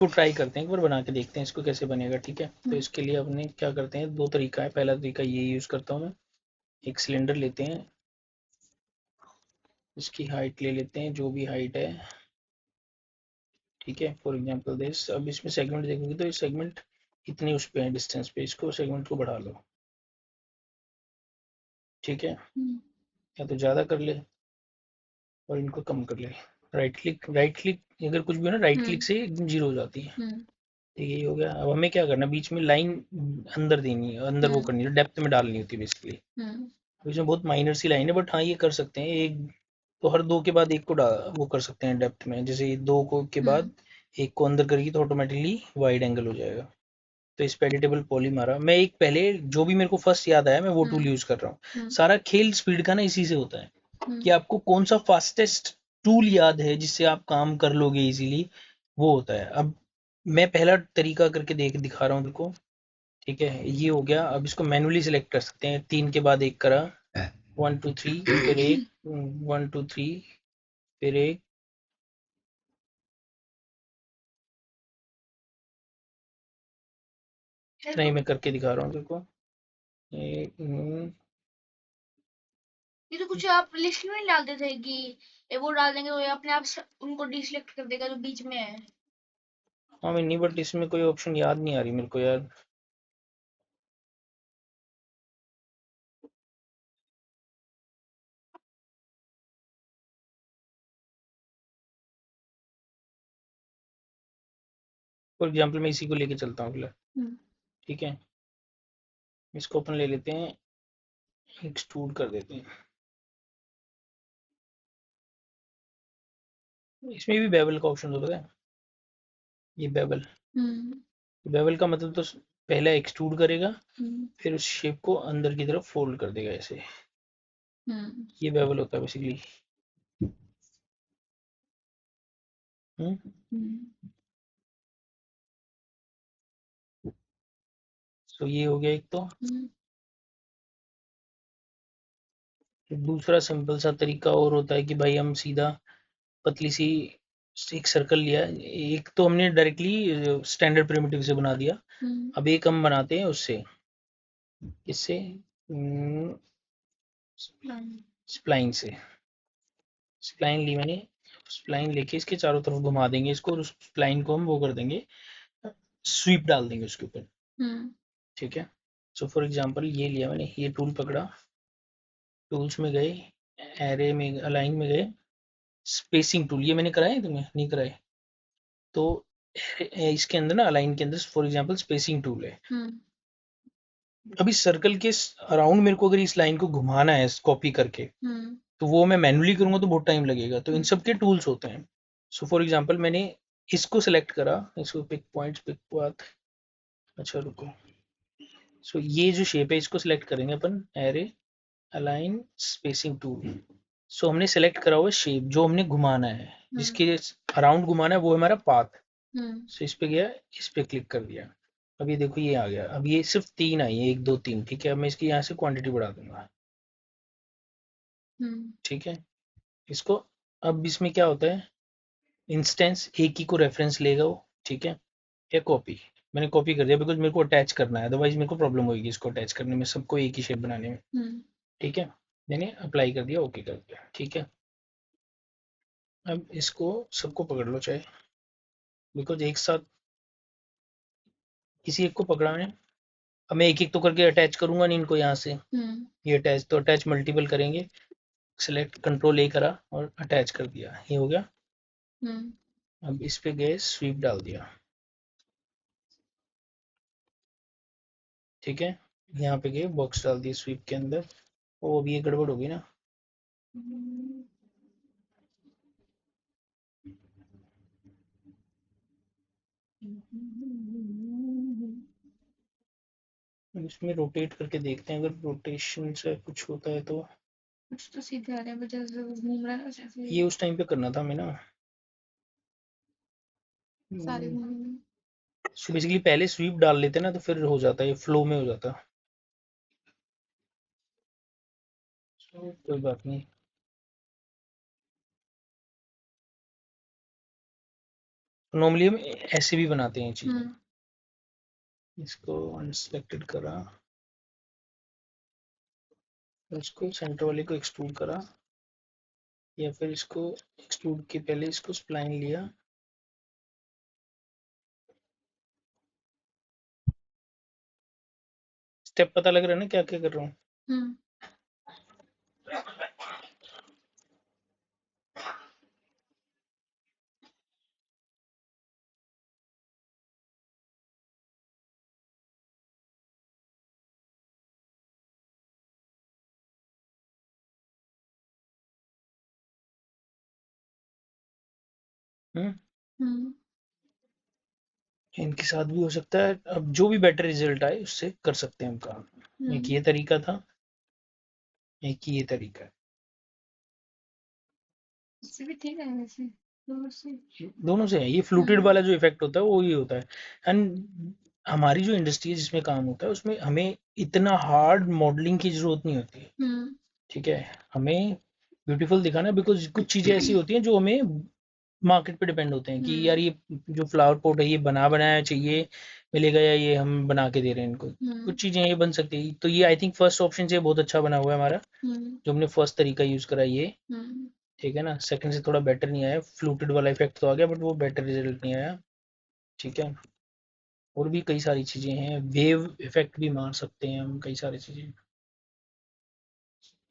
को ट्राई करते हैं, एक बार बना के देखते हैं इसको कैसे बनेगा। ठीक है, तो इसके लिए अपने क्या करते हैं, दो तरीका है। पहला तरीका ये यूज़ करता हूँ मैं, एक सिलेंडर लेते हैं, इसकी हाइट ले लेते हैं जो भी हाइट है। ठीक है, फॉर एग्जांपल दिस। अब इसमें सेगमेंट देखोगे तो ये सेगमेंट इतने उस पे है डिस्टेंस पे, इसको सेगमेंट को बढ़ा लो। ठीक है, या तो ज़्यादा कर ले और इनको कम कर ले। राइट क्लिक अगर कुछ भी हो ना, राइट क्लिक से एकदम जीरो हो जाती है। ठीक है, ये हो गया। अब हमें क्या करना है, बीच में लाइन अंदर देनी है, अंदर वो करनी है, डेप्थ में डालनी होती है बेसिकली। अब इसमें बहुत माइनर सी लाइन है, बट हाँ ये कर सकते हैं। एक तो हर दो के बाद एक को वो कर सकते हैं डेप्थ में, जैसे ये दो को के बाद एक को अंदर करेगी तो ऑटोमेटिकली वाइड एंगल हो जाएगा। तो इस पे एडिटेबल पॉली मारा मैं एक पहले, जो भी मेरे को फर्स्ट याद आया मैं वो टूल यूज कर रहा हूँ। सारा खेल स्पीड का ना इसी से होता है कि आपको कौन सा फास्टेस्ट टूल याद है जिससे आप काम कर लोगे इजीली, वो होता है। अब मैं पहला तरीका करके दिखा रहा हूँ देखो। ठीक है, ये हो गया। अब इसको मैनुअली सिलेक्ट कर सकते हैं, 3 के बाद एक करा, 1 2 3, फिर एक, 1 2 3, फिर एक। नहीं, मैं करके दिखा रहा हूँ देखो। ये तो कुछ आप लिस्ट में डालते थे कि ये वो डाल देंगे तो ये अपने आप उनको डिसेलेक्ट कर देगा जो बीच में है। हाँ मैं नहीं, बट इसमें कोई ऑप्शन याद नहीं आ रही मेरे को यार। फॉर एग्जाम्पल मैं इसी को लेके चलता हूँ फिलहाल। ठीक है, इसको अपन ले लेते हैं, एक्सट्रूड कर देते हैं। इसमें भी बेवल का ऑप्शन होता है, ये बेवल। बेवल का मतलब तो पहले एक्सट्रूड करेगा, फिर उस शेप को अंदर की तरफ फोल्ड कर देगा ऐसे। ये बेवल होता है बेसिकली। तो ये हो गया एक तो। दूसरा सिंपल सा तरीका और होता है कि भाई हम सीधा पतली सी एक सर्कल लिया, एक तो हमने डायरेक्टली स्टैंडर्ड प्रिमिटिव से बना दिया। अब एक हम बनाते हैं उससे, इससे स्प्लाइन से। स्प्लाइन ली मैंने, स्प्लाइन लेके इसके चारों तरफ घुमा देंगे इसको, और उस स्प्लाइन को हम वो कर देंगे, स्वीप डाल देंगे उसके ऊपर। ठीक है, सो फॉर एग्जांपल ये लिया मैंने, ये टूल पकड़ा, टूल्स में गए, एरे में, अलाइन में गए, स्पेसिंग टूल, ये मैंने कराया है, तुम्हें नहीं कराए तो इसके अंदर ना, अलाइन के अंदर फॉर एग्जांपल स्पेसिंग टूल है। अभी सर्कल के अराउंड मेरे को अगर इस लाइन को घुमाना है कॉपी करके, तो वो मैं मैनुअली करूंगा तो बहुत टाइम लगेगा, तो इन सब के टूल्स होते हैं। सो फॉर एग्जांपल मैंने इसको सेलेक्ट करा, इसको पिक पॉइंट्स, पिक पाथ। अच्छा रुको, सो ये जो शेप है इसको सिलेक्ट करेंगे अपन, एरे, अलाइन, स्पेसिंग टूल। सो हमने सेलेक्ट करा हुआ शेप जो हमने घुमाना है, जिसके अराउंड घुमाना है, वो है हमारा पाथ। सो इस पे गया, इस पे क्लिक कर दिया। अब ये देखो ये आ गया। अब ये सिर्फ 3 आई है, 1 2 3। ठीक है, अब मैं इसकी यहाँ से क्वांटिटी बढ़ा दूंगा। ठीक है, इसको, अब इसमें क्या होता है, इंस्टेंस एक ही को रेफरेंस लेगा वो। ठीक है, या कॉपी, मैंने कॉपी कर दिया बिकॉज मेरे को अटैच करना है, अदरवाइज मेरे को प्रॉब्लम होगी इसको अटैच करने में, सबको एक ही शेप बनाने में। ठीक है, मैंने अप्लाई कर दिया, ओके कर दिया। ठीक है, अब इसको सबको पकड़ लो चाहे, बिकॉज एक साथ किसी एक को पकड़ा है। अब मैं एक एक तो करके अटैच करूंगा नहीं इनको यहाँ से। ये अटैच तो अटैच मल्टीपल करेंगे, सेलेक्ट कंट्रोल ए करा और अटैच कर दिया, ये हो गया। अब इस पे गए, स्वीप डाल दिया। ठीक है, यहाँ पे गए, बॉक्स डाल दिए स्वीप के अंदर। ओ अभी ये गड़बड़ होगी ना। इसमें रोटेट करके देखते हैं, अगर रोटेशन से कुछ होता है तो। कुछ तो सीधे आ रहे हैं, जैसे घूम रहा है जैसे ये उस टाइम पे करना था हमें ना, सारे सो बेसिकली पहले स्वीप डाल लेते ना तो फिर हो जाता है, ये फ्लो में हो जाता। कोई बात नहीं। नॉर्मली हम ऐसे भी बनाते हैं चीजें। इसको अनसिलेक्टेड करा, इसको सेंटर वाले को एक्सट्रूड करा, या फिर इसको एक्सट्रूड के पहले इसको स्प्लाइन लिया, स्टेप पता लग रहा है ना क्या क्या कर रहा हूँ। इनके साथ भी हो सकता है। अब जो भी बेटर रिजल्ट आए उससे कर सकते हैं हम काम। एक ये तरीका था, एक ये तरीका है। इससे भी ठीक है वैसे, दोनों से है। ये फ्लूटेड वाला जो इफेक्ट होता है वो ये होता है। एंड हमारी जो इंडस्ट्री है जिसमें काम होता है उसमें हमें इतना हार्ड मॉडलिंग की जरूरत नहीं होती है। ठीक है, हमें ब्यूटीफुल दिखाना है, बिकॉज कुछ चीजें ऐसी होती हैं जो हमें मार्केट पे डिपेंड होते हैं कि यार ये जो फ्लावर पॉट है ये बना बनाया चाहिए मिलेगा, या ये हम बना के दे रहे हैं इनको। कुछ चीजें ये बन सकती है। तो ये आई थिंक फर्स्ट ऑप्शन से बहुत अच्छा बना हुआ है हमारा, जो हमने फर्स्ट तरीका यूज करा ये। ठीक है ना, सेकंड से थोड़ा बेटर नहीं आया, फ्लूटेड वाला इफेक्ट तो आ गया बट वो बेटर रिजल्ट नहीं आया। ठीक है, और भी कई सारी चीजें हैं, वेव इफेक्ट भी मार सकते हैं हम, कई सारी चीजें।